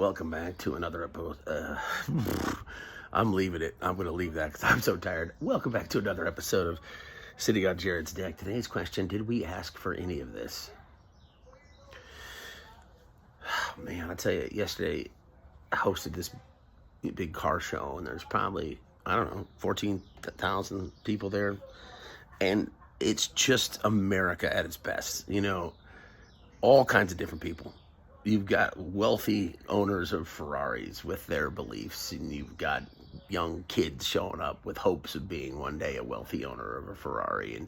Welcome back to another episode. I'm leaving it. I'm going to leave that because I'm so tired. Welcome back to another episode of Sitting on Jared's Deck. Today's question, did we ask for any of this? Man, I tell you, yesterday I hosted this big car show, and there's probably, 14,000 people there. And it's just America at its best. All kinds of different people. You've got wealthy owners of Ferraris with their beliefs, and you've got young kids showing up with hopes of being one day a wealthy owner of a Ferrari, and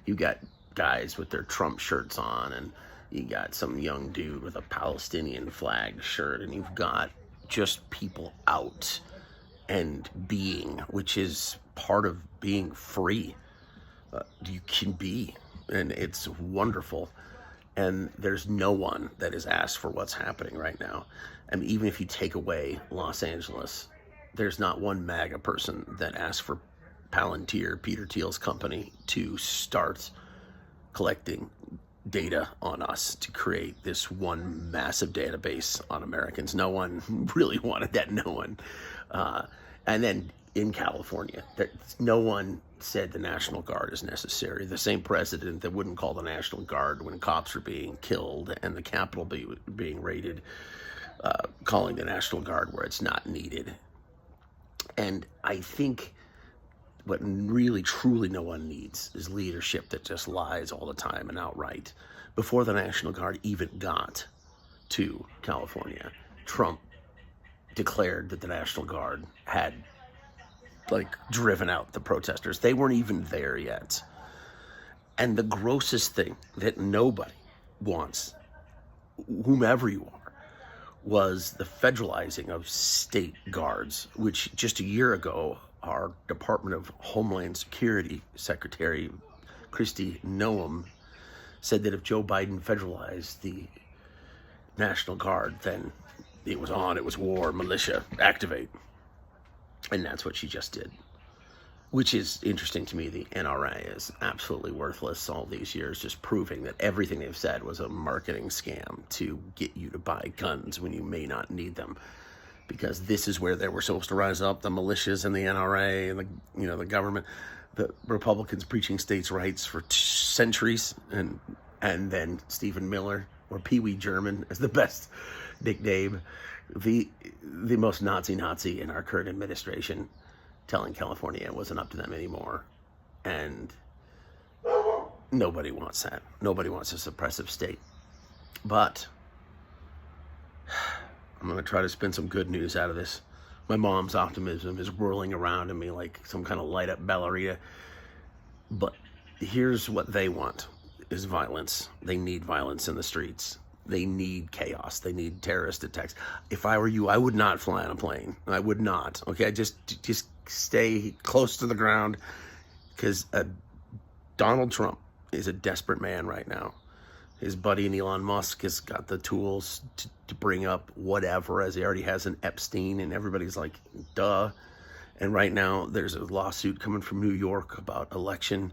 you've got guys with their Trump shirts on, and you got some young dude with a Palestinian flag shirt, and you've got just people out and being, which is part of being free. You can be, and it's wonderful. And there's no one that is asked for what's happening right now. I mean, even if you take away Los Angeles, there's not one MAGA person that asked for Palantir, Peter Thiel's company, to start collecting data on us to create this one massive database on Americans. No one really wanted that. No one. And then in California, no one said the National Guard is necessary. The same president that wouldn't call the National Guard when cops are being killed and the Capitol being raided, calling the National Guard where it's not needed. And I think what really, truly no one needs is leadership that just lies all the time and outright. Before the National Guard even got to California, Trump declared that the National Guard had driven out the protesters. They weren't even there yet. And the grossest thing that nobody wants, whomever you are, was the federalizing of state guards, which just a year ago, our Department of Homeland Security Secretary Kristi Noem said that if Joe Biden federalized the National Guard, then it was war, militia, activate. And that's what she just did, which is interesting to me. The NRA is absolutely worthless all these years, just proving that everything they've said was a marketing scam to get you to buy guns when you may not need them, because this is where they were supposed to rise up, the militias and the NRA and the government, the Republicans preaching states' rights for centuries, and then Stephen Miller, or Pee Wee German is the best nickname, the most Nazi in our current administration, telling California it wasn't up to them anymore. And nobody wants that. Nobody wants a suppressive state. But I'm going to try to spin some good news out of this. My mom's optimism is whirling around in me like some kind of light up ballerina. But here's what they want is violence. They need violence in the streets. They need chaos. They need terrorist attacks. If I were you, I would not fly on a plane. I would not. Okay, just stay close to the ground, because Donald Trump is a desperate man right now. His buddy Elon Musk has got the tools to bring up whatever, as he already has an Epstein, and everybody's like, duh. And right now, there's a lawsuit coming from New York about election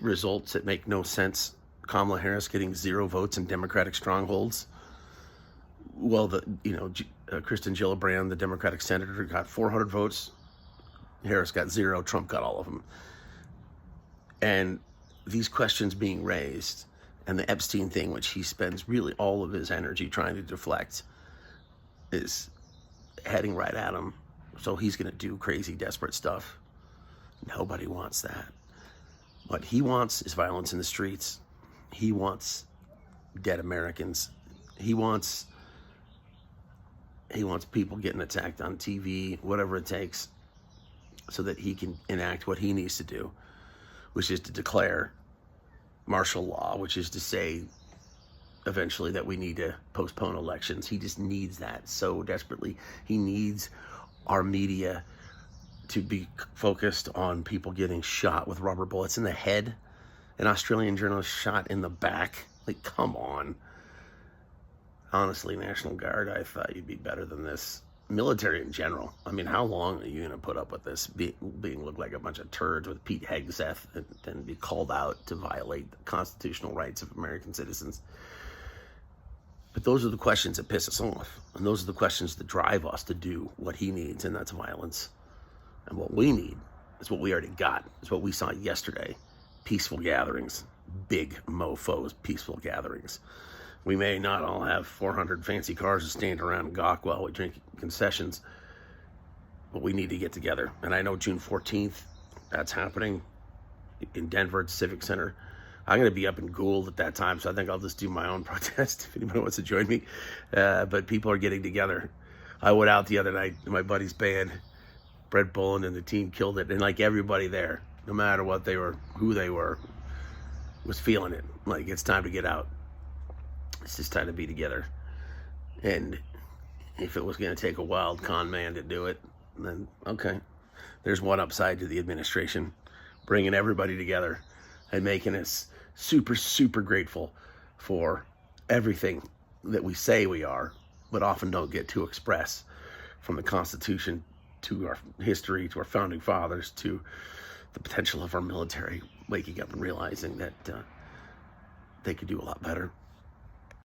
results that make no sense. Kamala Harris getting 0 votes in Democratic strongholds. Well, Kristen Gillibrand, the Democratic senator, got 400 votes. Harris got 0. Trump got all of them. And these questions being raised, and the Epstein thing, which he spends really all of his energy trying to deflect, is heading right at him. So he's going to do crazy, desperate stuff. Nobody wants that. What he wants is violence in the streets. He wants dead Americans. He wants people getting attacked on TV, whatever it takes, so that he can enact what he needs to do, which is to declare martial law, which is to say eventually that we need to postpone elections. He just needs that so desperately. He needs our media to be focused on people getting shot with rubber bullets in the head. An Australian journalist shot in the back. Like, come on. Honestly, National Guard, I thought you'd be better than this. Military in general. I mean, how long are you going to put up with this? Being looked like a bunch of turds with Pete Hegseth and be called out to violate the constitutional rights of American citizens. But those are the questions that piss us off. And those are the questions that drive us to do what he needs, and that's violence. And what we need is what we already got. It's what we saw yesterday. Peaceful gatherings. Big mofos, peaceful gatherings. We may not all have 400 fancy cars to stand around and gawk while we drink concessions, but we need to get together. And I know June 14th, that's happening in Denver at Civic Center. I'm going to be up in Gould at that time, so I think I'll just do my own protest if anybody wants to join me. But people are getting together. I went out the other night to my buddy's band, Brett Bullen and the team killed it. And like everybody there, no matter what they were, who they were, was feeling it. Like, it's time to get out. It's just time to be together. And if it was going to take a wild con man to do it, then okay. There's one upside to the administration, bringing everybody together and making us super, super grateful for everything that we say we are, but often don't get to express, from the Constitution to our history, to our founding fathers, to the potential of our military, waking up and realizing that they could do a lot better.